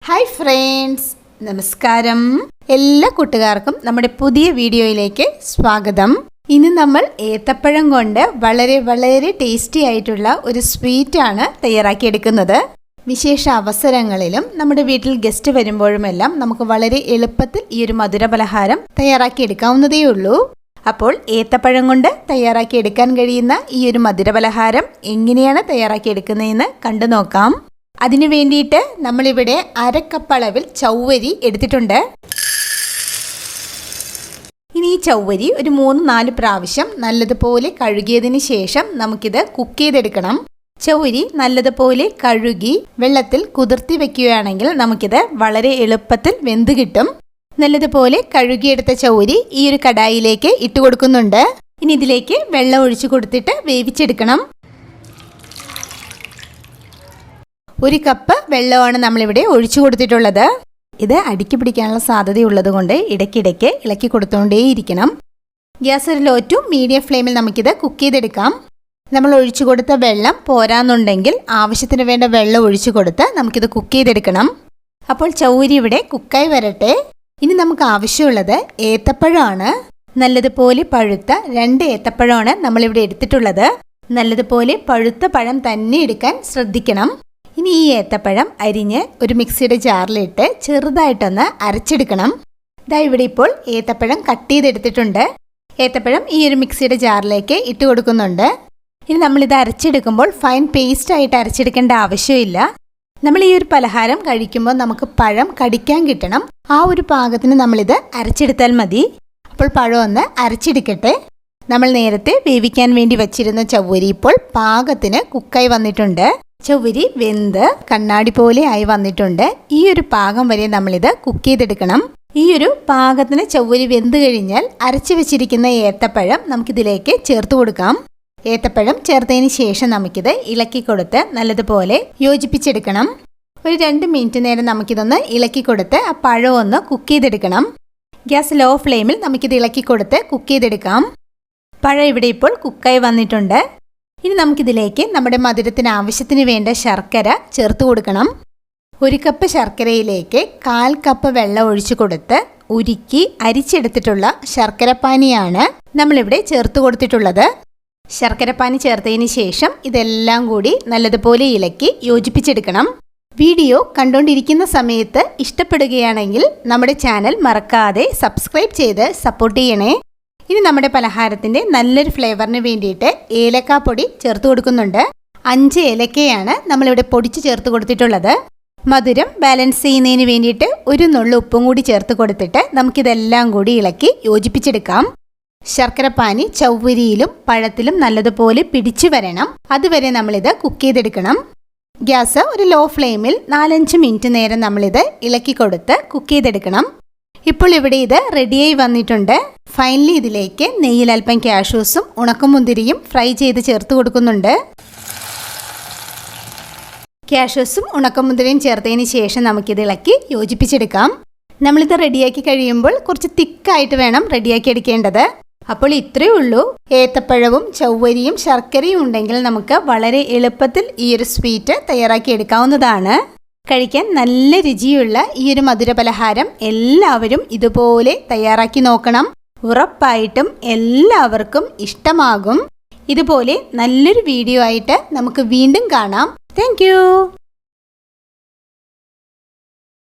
Hi friends, നമസ്കാരം. എല്ലാ കൂട്ടുകാർക്കും നമ്മുടെ പുതിയ വീഡിയോയിലേക്ക് സ്വാഗതം. ഇന്ന് നമ്മൾ ഏത്തപ്പഴം കൊണ്ട് വളരെ ടേസ്റ്റി ആയിട്ടുള്ള ഒരു സ്വീറ്റാണ് തയ്യാറാക്കിയെടുക്കുന്നത്. വിശേഷ അവസരങ്ങളിലും നമ്മുടെ വീട്ടിൽ ഗസ്റ്റ് വരുമ്പോഴുമെല്ലാം നമുക്ക് വളരെ എളുപ്പത്തിൽ ഈ ഒരു മധുര പലഹാരം തയ്യാറാക്കിയെടുക്കാവുന്നതേ ഉള്ളൂ. അപ്പോൾ ഏത്തപ്പഴം കൊണ്ട് തയ്യാറാക്കിയെടുക്കാൻ കഴിയുന്ന ഈ ഒരു മധുര പലഹാരം എങ്ങനെയാണ് തയ്യാറാക്കിയെടുക്കുന്നതെന്ന് കണ്ടു നോക്കാം. അതിനു വേണ്ടിയിട്ട് നമ്മളിവിടെ 1/2 കപ്പ് അളവിൽ ചൗവരി എടുത്തിട്ടുണ്ട്. ഇനി ഈ ചൗവരി ഒരു 3-4 പ്രാവശ്യം നല്ലതുപോലെ കഴുകിയതിന് ശേഷം നമുക്കിത് കുക്ക് ചെയ്തെടുക്കണം. ചൗവരി നല്ലതുപോലെ കഴുകി വെള്ളത്തിൽ കുതിർത്തി വെക്കുകയാണെങ്കിൽ നമുക്കിത് വളരെ എളുപ്പത്തിൽ വെന്ത് കിട്ടും. നല്ലതുപോലെ കഴുകിയെടുത്ത ചൗവരി ഈ ഒരു കടായിലേക്ക് ഇട്ട് കൊടുക്കുന്നുണ്ട്. ഇനി ഇതിലേക്ക് വെള്ളം ഒഴിച്ചു കൊടുത്തിട്ട് വേവിച്ചെടുക്കണം. 1 കപ്പ് വെള്ളമാണ് നമ്മളിവിടെ ഒഴിച്ചു കൊടുത്തിട്ടുള്ളത്. ഇത് അടുക്കി പിടിക്കാനുള്ള സാധ്യതയുള്ളത് കൊണ്ട് ഇടയ്ക്കിടയ്ക്ക് ഇളക്കി കൊടുത്തുകൊണ്ടേയിരിക്കണം. ഗ്യാസ് ഒരു ലോ ടു മീഡിയം ഫ്ലെയിമിൽ നമുക്കിത് കുക്ക് ചെയ്തെടുക്കാം. നമ്മൾ ഒഴിച്ചു കൊടുത്ത വെള്ളം പോരാന്നുണ്ടെങ്കിൽ ആവശ്യത്തിന് വേണ്ട വെള്ളം ഒഴിച്ചു കൊടുത്ത് നമുക്കിത് കുക്ക് ചെയ്തെടുക്കണം. അപ്പോൾ ചൗവരി ഇവിടെ കുക്കായി വരട്ടെ. ഇനി നമുക്ക് ആവശ്യമുള്ളത് ഏത്തപ്പഴമാണ്. നല്ലതുപോലെ പഴുത്ത 2 ഏത്തപ്പഴമാണ് നമ്മളിവിടെ എടുത്തിട്ടുള്ളത്. നല്ലതുപോലെ പഴുത്ത പഴം തന്നെ എടുക്കാൻ ശ്രദ്ധിക്കണം. ഇനി ഈ ഏത്തപ്പഴം അരിഞ്ഞ് ഒരു മിക്സിയുടെ ജാറിലിട്ട് ചെറുതായിട്ടൊന്ന് അരച്ചെടുക്കണം. ഇതാ ഇവിടെ ഇപ്പോൾ ഏത്തപ്പഴം കട്ട് ചെയ്തെടുത്തിട്ടുണ്ട്. ഏത്തപ്പഴം ഈ ഒരു മിക്സിയുടെ ജാറിലേക്ക് ഇട്ട് കൊടുക്കുന്നുണ്ട്. ഇനി നമ്മളിത് അരച്ചെടുക്കുമ്പോൾ ഫൈൻ പേസ്റ്റ് ആയിട്ട് അരച്ചെടുക്കേണ്ട ആവശ്യമില്ല. നമ്മൾ ഈ ഒരു പലഹാരം കഴിക്കുമ്പോൾ നമുക്ക് പഴം കടിക്കാൻ കിട്ടണം. ആ ഒരു പാകത്തിന് നമ്മളിത് അരച്ചെടുത്താൽ മതി. അപ്പോൾ പഴം ഒന്ന് അരച്ചെടുക്കട്ടെ. നമ്മൾ നേരത്തെ വേവിക്കാൻ വേണ്ടി വച്ചിരുന്ന ചവ്വരി ഇപ്പോൾ പാകത്തിന് കുക്കായി വന്നിട്ടുണ്ട്. ചവ്വരി വെന്ത് കണ്ണാടി പോലെ ആയി വന്നിട്ടുണ്ട്. ഈ ഒരു പാകം വരെ നമ്മളിത് കുക്ക് ചെയ്തെടുക്കണം. ഈ ഒരു പാകത്തിന് ചവ്വരി വെന്ത് കഴിഞ്ഞാൽ അരച്ചു വെച്ചിരിക്കുന്ന ഏത്തപ്പഴം നമുക്കിതിലേക്ക് ചേർത്ത് കൊടുക്കാം. ഏത്തപ്പഴം ചേർത്തതിന് ശേഷം നമുക്കിത് ഇളക്കി കൊടുത്ത് നല്ലതുപോലെ യോജിപ്പിച്ചെടുക്കണം. ഒരു 2 മിനിറ്റ് നേരം നമുക്കിതൊന്ന് ഇളക്കി കൊടുത്ത് ആ പഴം ഒന്ന് കുക്ക് ചെയ്തെടുക്കണം. ഗ്യാസ് ലോ ഫ്ലെയിമിൽ നമുക്കിത് ഇളക്കി കൊടുത്ത് കുക്ക് ചെയ്തെടുക്കാം. പഴം ഇവിടെ ഇപ്പോൾ കുക്കായി വന്നിട്ടുണ്ട്. ഇനി നമുക്കിതിലേക്ക് നമ്മുടെ മധുരത്തിന് ആവശ്യത്തിന് വേണ്ട ശർക്കര ചേർത്ത് കൊടുക്കണം. 1 കപ്പ് ശർക്കരയിലേക്ക് 1/4 കപ്പ് വെള്ളം ഒഴിച്ചു കൊടുത്ത് ഉരുക്കി അരിച്ചെടുത്തിട്ടുള്ള ശർക്കരപ്പാനിയാണ് നമ്മളിവിടെ ചേർത്ത് കൊടുത്തിട്ടുള്ളത്. ശർക്കരപ്പാനി ചേർത്തതിന് ശേഷം ഇതെല്ലാം കൂടി നല്ലതുപോലെ ഇളക്കി യോജിപ്പിച്ചെടുക്കണം. വീഡിയോ കണ്ടുകൊണ്ടിരിക്കുന്ന സമയത്ത് ഇഷ്ടപ്പെടുകയാണെങ്കിൽ നമ്മുടെ ചാനൽ മറക്കാതെ സബ്സ്ക്രൈബ് ചെയ്ത് സപ്പോർട്ട് ചെയ്യണേ. ഇനി നമ്മുടെ പലഹാരത്തിൻ്റെ നല്ലൊരു ഫ്ലേവറിന് വേണ്ടിയിട്ട് ഏലക്കാപ്പൊടി ചേർത്ത് കൊടുക്കുന്നുണ്ട്. 5 ഏലക്കയാണ് നമ്മളിവിടെ പൊടിച്ച് ചേർത്ത് കൊടുത്തിട്ടുള്ളത്. മധുരം ബാലൻസ് ചെയ്യുന്നതിന് വേണ്ടിയിട്ട് ഒരു നുള്ളു ഉപ്പും കൂടി ചേർത്ത് കൊടുത്തിട്ട് നമുക്കിതെല്ലാം കൂടി ഇളക്കി യോജിപ്പിച്ചെടുക്കാം. ശർക്കരപ്പാനി ചവ്വരിയിലും പഴത്തിലും നല്ലതുപോലെ പിടിച്ചു വരണം. അതുവരെ നമ്മളിത് കുക്ക് ചെയ്തെടുക്കണം. ഗ്യാസ് ഒരു ലോ ഫ്ലെയിമിൽ 4-5 മിനിറ്റ് നേരം നമ്മളിത് ഇളക്കി കൊടുത്ത് കുക്ക് ചെയ്തെടുക്കണം. ഇപ്പോൾ ഇവിടെ ഇത് റെഡിയായി വന്നിട്ടുണ്ട്. ഫൈനലി ഇതിലേക്ക് നെയ്യിൽ അല്പം കാഷ്യൂസും ഉണക്കമുന്തിരിയും ഫ്രൈ ചെയ്ത് ചേർത്ത് കൊടുക്കുന്നുണ്ട്. കാഷ്യൂസും ഉണക്കമുന്തിരിയും ചേർത്തതിന് ശേഷം നമുക്കിത് ഇളക്കി യോജിപ്പിച്ചെടുക്കാം. നമ്മളിത് റെഡിയാക്കി കഴിയുമ്പോൾ കുറച്ച് തിക്കായിട്ട് വേണം റെഡിയാക്കി എടുക്കേണ്ടത്. അപ്പോൾ ഇത്രയേ ഉള്ളൂ. ഏത്തപ്പഴവും ചവ്വരിയും ശർക്കരയും ഉണ്ടെങ്കിൽ നമുക്ക് വളരെ എളുപ്പത്തിൽ ഈ ഒരു സ്വീറ്റ് തയ്യാറാക്കി എടുക്കാവുന്നതാണ്. കഴിക്കാൻ നല്ല രുചിയുള്ള ഈ ഒരു മധുര പലഹാരം എല്ലാവരും ഇതുപോലെ തയ്യാറാക്കി നോക്കണം. ഉറപ്പായിട്ടും എല്ലാവർക്കും ഇഷ്ടമാകും. ഇതുപോലെ നല്ലൊരു വീഡിയോ ആയിട്ട് നമുക്ക് വീണ്ടും കാണാം. താങ്ക്